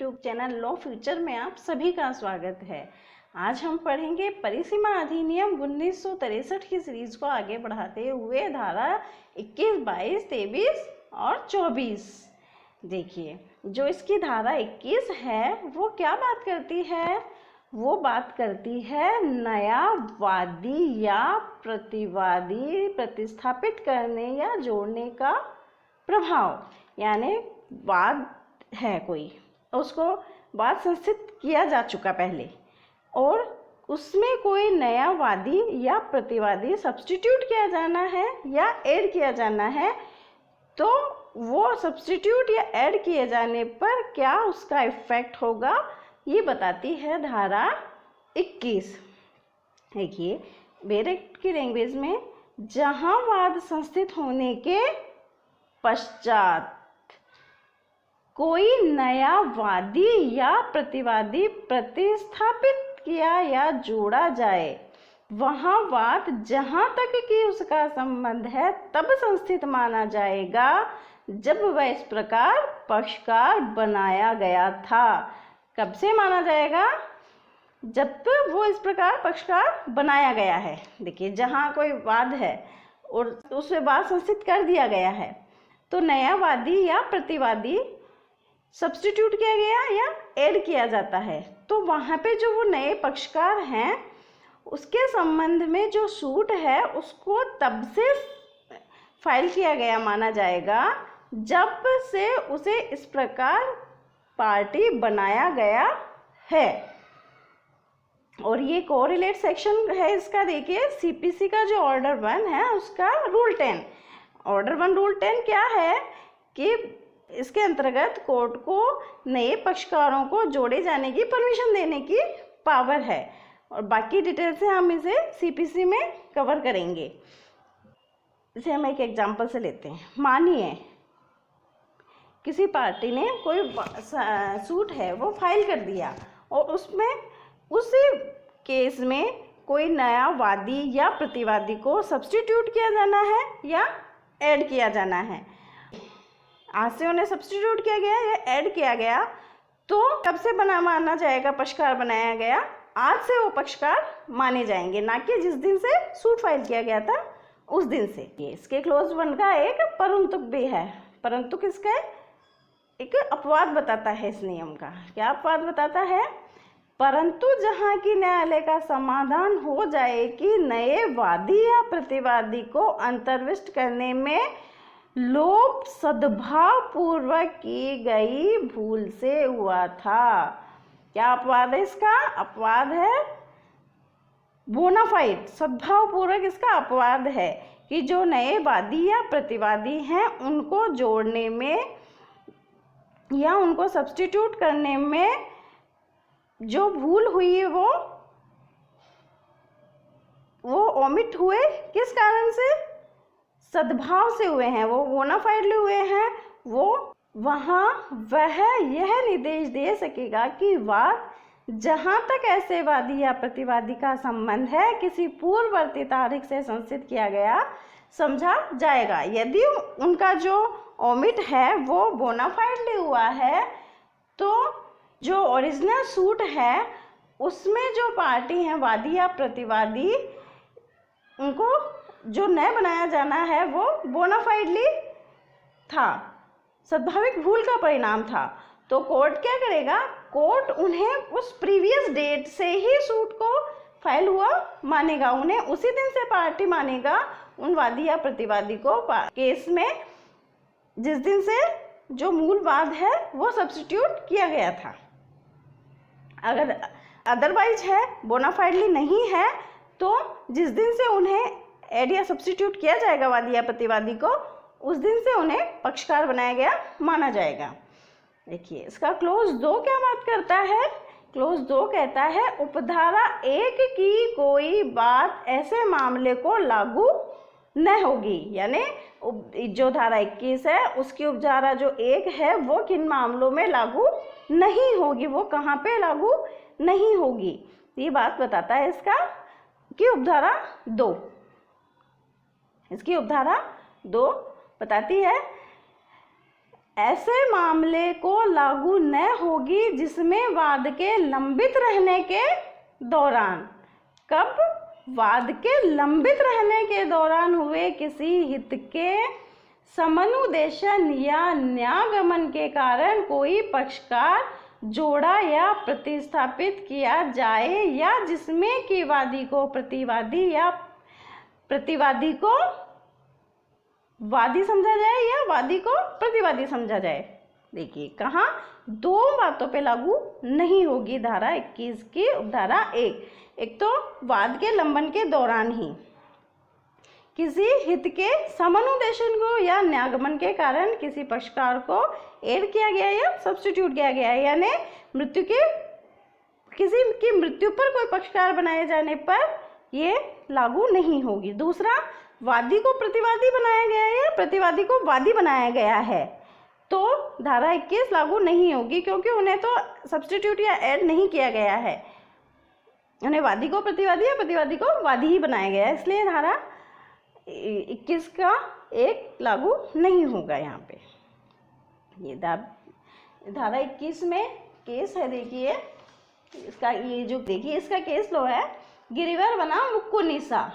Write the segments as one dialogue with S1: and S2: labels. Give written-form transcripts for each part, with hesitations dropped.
S1: YouTube channel law future में आप सभी का स्वागत है। आज हम पढ़ेंगे परिसीमा अधिनियम 1963 की सीरीज को आगे बढ़ाते हुए धारा 21, 22, 23 और 24। देखिए, जो इसकी धारा 21 है वो क्या बात करती है? वो बात करती है नया वादी या प्रतिवादी प्रतिस्थापित करने या जोड़ने का प्रभाव। यानी वाद है कोई, उसको वाद संस्थित किया जा चुका पहले और उसमें कोई नया वादी या प्रतिवादी सब्स्टिट्यूट किया जाना है या ऐड किया जाना है, तो वो सब्स्टिट्यूट या ऐड किए जाने पर क्या उसका इफेक्ट होगा, ये बताती है धारा 21। देखिए, बेयर एक्ट की लैंग्वेज में जहां वाद संस्थित होने के पश्चात कोई नया वादी या प्रतिवादी प्रतिस्थापित किया या जोड़ा जाए, वहाँ वाद जहाँ तक कि उसका संबंध है तब संस्थित माना जाएगा जब वह इस प्रकार पक्षकार बनाया गया था। कब से माना जाएगा? जब वो इस प्रकार पक्षकार बनाया गया है। देखिए, जहाँ कोई वाद है और उसमें वाद संस्थित कर दिया गया है तो नया वादी या प्रतिवादी सब्स्टिट्यूट किया गया या ऐड किया जाता है, तो वहाँ पे जो वो नए पक्षकार हैं उसके संबंध में जो सूट है उसको तब से फाइल किया गया माना जाएगा जब से उसे इस प्रकार पार्टी बनाया गया है। और ये कोरिलेट सेक्शन है इसका। देखिए, सीपीसी का जो ऑर्डर 1 है उसका रूल 10, ऑर्डर 1 रूल 10 क्या है कि इसके अंतर्गत कोर्ट को नए पक्षकारों को जोड़े जाने की परमिशन देने की पावर है और बाकी डिटेल से हम इसे सीपीसी में कवर करेंगे। इसे हम एक एग्जांपल से लेते हैं। मानिए किसी पार्टी ने कोई सूट है वो फाइल कर दिया और उसमें उसी केस में कोई नया वादी या प्रतिवादी को सब्स्टिट्यूट किया जाना है या ऐड किया जाना है। आज से उन्हें सब्स्टिट्यूट किया गया या ऐड किया गया, तो कब से माना जाएगा पक्षकार बनाया गया? आज से वो पक्षकार माने जाएंगे, ना कि जिस दिन से सूट फाइल किया गया था उस दिन से। ये इसके क्लोज 1 का एक परंतु भी है। परंतु किसका है? एक अपवाद बताता है इस नियम का। क्या अपवाद बताता है? परंतु जहाँ की न्यायालय का समाधान हो जाए कि नए वादी या प्रतिवादी को अंतर्विष्ट करने में लोप सद्भाव पूर्वक की गई भूल से हुआ था। क्या अपवाद है इसका? अपवाद है बोनाफाइड, सद्भाव पूर्वक इसका अपवाद है कि जो नए वादी या प्रतिवादी हैं उनको जोड़ने में या उनको सब्स्टिट्यूट करने में जो भूल हुई वो ओमिट हुए। किस कारण से? सद्भाव से हुए हैं, वो बोनाफाइडली हुए हैं। वो वहाँ वह यह निर्देश दे सकेगा कि वाद जहाँ तक ऐसे वादी या प्रतिवादी का संबंध है किसी पूर्ववर्ती तारीख से संस्थित किया गया समझा जाएगा। यदि उनका जो ओमिट है वो बोनाफाइडली हुआ है तो जो ओरिजिनल सूट है उसमें जो पार्टी है वादी या प्रतिवादी, उनको जो नया बनाया जाना है वो बोनाफाइडली था, स्वाभाविक भूल का परिणाम था। तो कोर्ट क्या करेगा? कोर्ट उन्हें उस प्रीवियस डेट से ही सूट को फाइल हुआ मानेगा, उन्हें उसी दिन से पार्टी मानेगा उन वादी या प्रतिवादी को केस में जिस दिन से जो मूल वाद है वो सब्स्टिट्यूट किया गया था। अगर अदरवाइज है, बोनाफाइडली नहीं है, तो जिस दिन से उन्हें ऐड या सब्स्टिट्यूट किया जाएगा वादी या प्रतिवादी को, उस दिन से उन्हें पक्षकार बनाया गया माना जाएगा। देखिए, इसका क्लोज 2 क्या बात करता है? क्लोज 2 कहता है उपधारा 1 की कोई बात ऐसे मामले को लागू न होगी। यानी जो धारा 21 है उसकी उपधारा जो 1 है वो किन मामलों में लागू नहीं होगी, वो कहाँ पे लागू नहीं होगी, ये बात बताता है इसका कि उपधारा 2। इसकी उपधारा 2 बताती है ऐसे मामले को लागू न होगी जिसमें वाद के लंबित रहने के दौरान, कब? वाद के लंबित रहने के दौरान हुए किसी हित के समनुदेशन या न्यागमन के कारण कोई पक्षकार जोड़ा या प्रतिस्थापित किया जाए, या जिसमें कि वादी को प्रतिवादी या प्रतिवादी को वादी समझा जाए या वादी को प्रतिवादी समझा जाए। देखिए कहाँ दो बातों पे लागू नहीं होगी धारा 21 की उपधारा 1। एक तो वाद के लंबन के दौरान ही किसी हित के समनुदेशन को या न्यागमन के कारण किसी पक्षकार को ऐड किया गया या सब्स्टिट्यूट किया गया, यानी मृत्यु के किसी की मृत्यु पर कोई पक्षकार बनाए जाने पर ये लागू नहीं होगी। दूसरा, वादी को प्रतिवादी बनाया गया है या प्रतिवादी को वादी बनाया गया है तो धारा 21 लागू नहीं होगी, क्योंकि उन्हें तो सब्स्टिट्यूट या ऐड नहीं किया गया है, उन्हें वादी को प्रतिवादी या प्रतिवादी को वादी ही बनाया गया है, इसलिए धारा 21 का एक लागू नहीं होगा यहाँ पे। ये धारा 21 में केस है, देखिए इसका, ये जो देखिए इसका केस लो है गिरिवर बनाम मुक्कुनिसा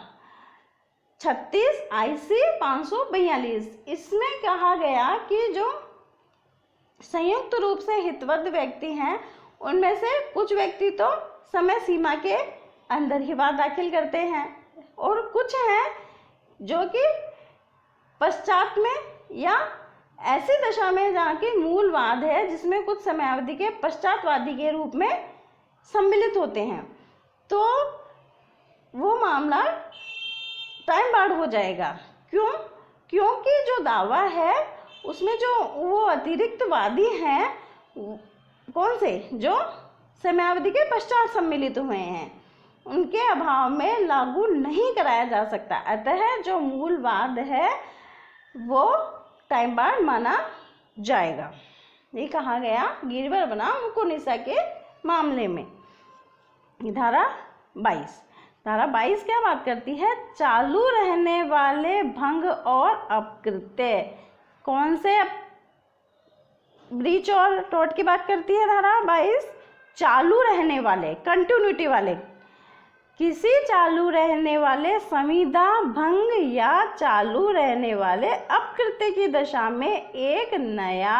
S1: 36 IC 542। इसमें कहा गया कि जो संयुक्त रूप से हितबद्ध व्यक्ति हैं उनमें से कुछ व्यक्ति तो समय सीमा के अंदर ही वाद दाखिल करते हैं और कुछ हैं जो कि पश्चात में या ऐसी दशा में जहाँ की मूल वाद है जिसमें कुछ समयावधि के पश्चातवादी के रूप में सम्मिलित होते हैं, तो वो मामला टाइम बार्ड हो जाएगा। क्यों? क्योंकि जो दावा है उसमें जो वो अतिरिक्त वादी हैं, कौन से, जो समयावधि के पश्चात सम्मिलित हुए हैं, उनके अभाव में लागू नहीं कराया जा सकता। अतः जो मूल वाद है वो टाइम बार्ड माना जाएगा। ये कहा गया गिरिवर बनाम मुक्कुनिसा के मामले में। धारा 22, धारा 22 क्या बात करती है? चालू रहने वाले भंग और अपकृत्य। कौन से ब्रीच और टॉर्ट की बात करती है धारा 22? चालू रहने वाले, कंटिन्यूटी वाले, किसी चालू रहने वाले संविदा भंग या चालू रहने वाले अपकृत्य की दशा में एक नया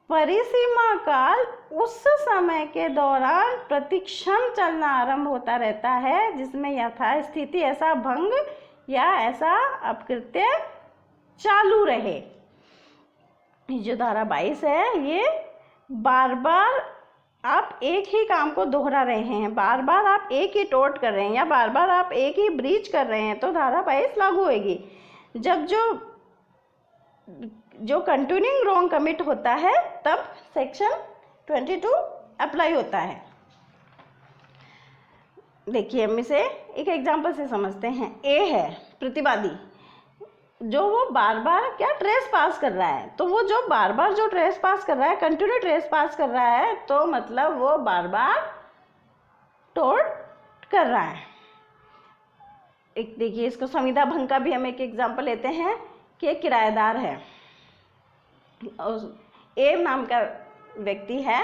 S1: परिसीमा काल उस समय के दौरान प्रतिक्षण चलना आरंभ होता रहता है जिसमें यथास्थिति ऐसा भंग या ऐसा अपकृत्य चालू रहे। जो धारा 22 है ये बार बार आप एक ही काम को दोहरा रहे हैं, बार बार आप एक ही टोट कर रहे हैं या बार बार आप एक ही ब्रीच कर रहे हैं तो धारा 22 लागू होगी। जब जो कंटिन्यूइंग रॉन्ग कमिट होता है तब सेक्शन 22 अप्लाई होता है। देखिए हम इसे एक एग्जांपल से समझते हैं। ए है प्रतिवादी, जो वो बार बार क्या ट्रेस पास कर रहा है, तो वो जो बार बार जो ट्रेस पास कर रहा है, कंटिन्यू ट्रेस पास कर रहा है, तो मतलब वो बार बार टोट कर रहा है। एक देखिए इसको संविदा भंग का भी हम एक एग्जांपल लेते हैं कि एक किराएदार है, ए नाम का व्यक्ति है,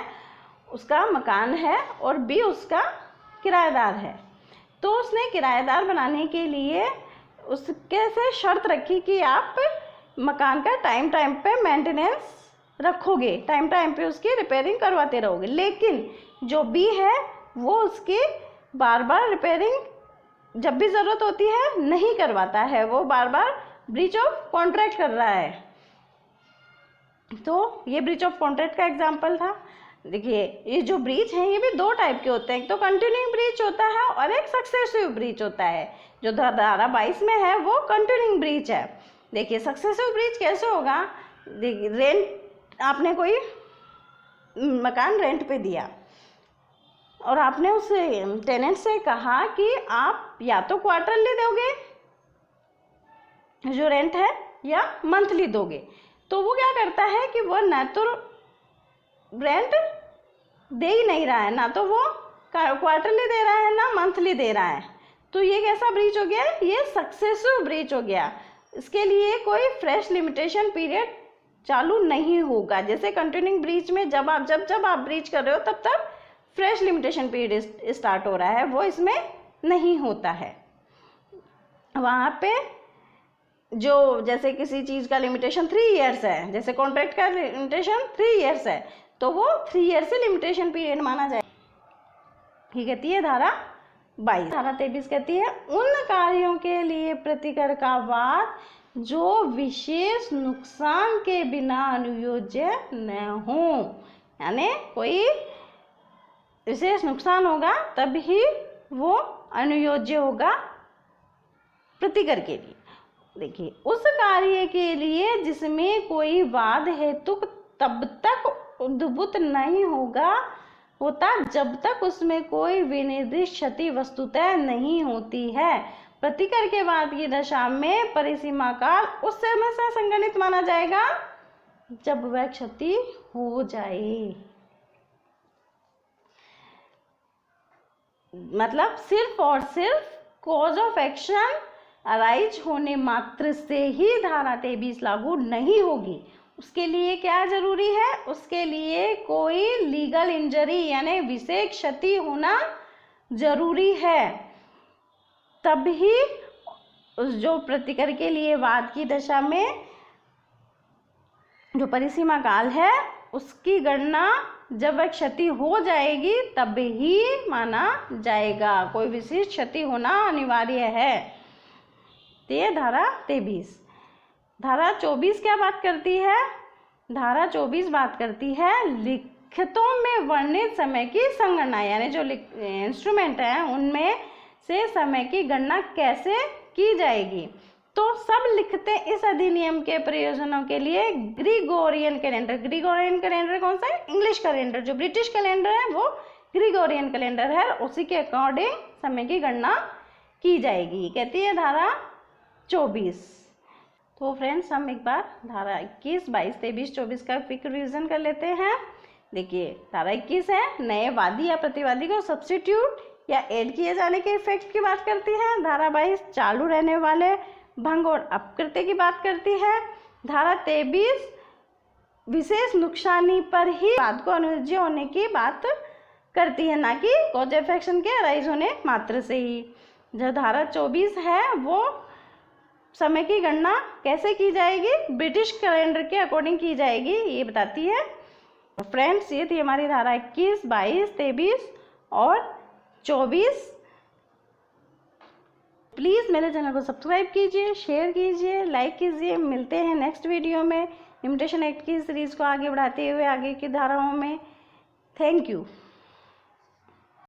S1: उसका मकान है और बी उसका किराएदार है। तो उसने किराएदार बनाने के लिए उसके से शर्त रखी कि आप मकान का टाइम टाइम पे मेंटेनेंस रखोगे, टाइम टाइम पे उसकी रिपेयरिंग करवाते रहोगे। लेकिन जो बी है वो उसकी बार बार रिपेयरिंग जब भी ज़रूरत होती है नहीं करवाता है, वो बार बार ब्रीच ऑफ कॉन्ट्रैक्ट कर रहा है। तो ये ब्रीच ऑफ कॉन्ट्रैक्ट का एग्जाम्पल था। देखिए ये जो ब्रीच हैं ये भी दो टाइप के होते हैं, एक तो कंटिन्यूइंग ब्रीच होता है और एक सक्सेसिव ब्रीच होता है। जो धारा 22 में है वो कंटिन्यूइंग ब्रीच है। देखिए सक्सेसिव ब्रीच कैसे होगा? देखिए रेंट, आपने कोई मकान रेंट पे दिया और आपने उस टेनेंट से कहा कि आप या तो क्वार्टरली दोगे जो रेंट है या मंथली दोगे। तो वो क्या करता है कि वो ना तो रेंट दे ही नहीं रहा है, ना तो वो क्वार्टरली दे रहा है ना मंथली दे रहा है। तो ये कैसा ब्रीच हो गया? ये सक्सेसिव ब्रीच हो गया। इसके लिए कोई फ्रेश लिमिटेशन पीरियड चालू नहीं होगा। जैसे कंटिन्यूइंग ब्रीच में जब आप ब्रीच कर रहे हो तब तक फ्रेश लिमिटेशन पीरियड स्टार्ट हो रहा है, वो इसमें नहीं होता है। वहाँ पे जो जैसे किसी चीज़ का लिमिटेशन 3 इयर्स है, जैसे कॉन्ट्रैक्ट का लिमिटेशन 3 इयर्स है, तो वो 3 ईयर्स से लिमिटेशन पीरियड माना जाए। ये कहती है धारा 22। धारा 23 कहती है उन कार्यों के लिए प्रतिकर का वाद जो विशेष नुकसान के बिना अनुयोज्य न हो, यानी कोई विशेष नुकसान होगा तभी वो अनुयोज्य होगा प्रतिकर के लिए। देखिए, उस कार्य के लिए जिसमें कोई वाद हेतु तब तक उद्भूत नहीं होता जब तक उसमें कोई विनिर्दिष्ट क्षति वस्तुतः नहीं होती है। प्रतिकर के बाद की दशा में परिसीमा काल उस समय से संगणित माना जाएगा जब वह क्षति हो जाए। मतलब सिर्फ और सिर्फ कॉज ऑफ एक्शन अराइज होने मात्र से ही धारा 23 लागू नहीं होगी। उसके लिए क्या जरूरी है? उसके लिए कोई लीगल इंजरी यानी विशेष क्षति होना जरूरी है, तभी उस जो प्रतिकर के लिए वाद की दशा में जो परिसीमा काल है उसकी गणना जब वह क्षति हो जाएगी तब ही माना जाएगा। कोई विशेष क्षति होना अनिवार्य है। तो ये धारा 23। धारा 24 क्या बात करती है? धारा 24 बात करती है लिखितों में वर्णित समय की संगणना, यानी जो इंस्ट्रूमेंट है उनमें से समय की गणना कैसे की जाएगी। तो सब लिखते इस अधिनियम के प्रयोजनों के लिए ग्रिगोरियन कैलेंडर कौन सा है? English calendar. जो ब्रिटिश कैलेंडर है वो ग्रिगोरियन कैलेंडर है, उसी के अकॉर्डिंग समय की गणना की जाएगी, कहती है धारा 24। तो फ्रेंड्स, हम एक बार धारा 21, 22, 23, 24 का क्विक रिवीजन कर लेते हैं। देखिए, धारा 21 है नए वादी या प्रतिवादी को सब्स्टिट्यूट या ऐड किए जाने के इफेक्ट की बात करती है। धारा 22 चालू रहने वाले भंग और अपकृत्य की बात करती है। धारा 23 विशेष नुकसानी पर ही वाद को अनुयोज्य होने की बात करती है, ना कि कॉज ऑफ एक्शन के अराइज होने मात्र से ही। जो धारा 24 है वो समय की गणना कैसे की जाएगी, ब्रिटिश कैलेंडर के अकॉर्डिंग की जाएगी, ये बताती है। फ्रेंड्स, ये थी हमारी धारा 21, 22, 23 और 24। प्लीज़ मेरे चैनल को सब्सक्राइब कीजिए, शेयर कीजिए, लाइक कीजिए। मिलते हैं नेक्स्ट वीडियो में लिमिटेशन एक्ट की सीरीज़ को आगे बढ़ाते हुए आगे की धाराओं में। Thank you.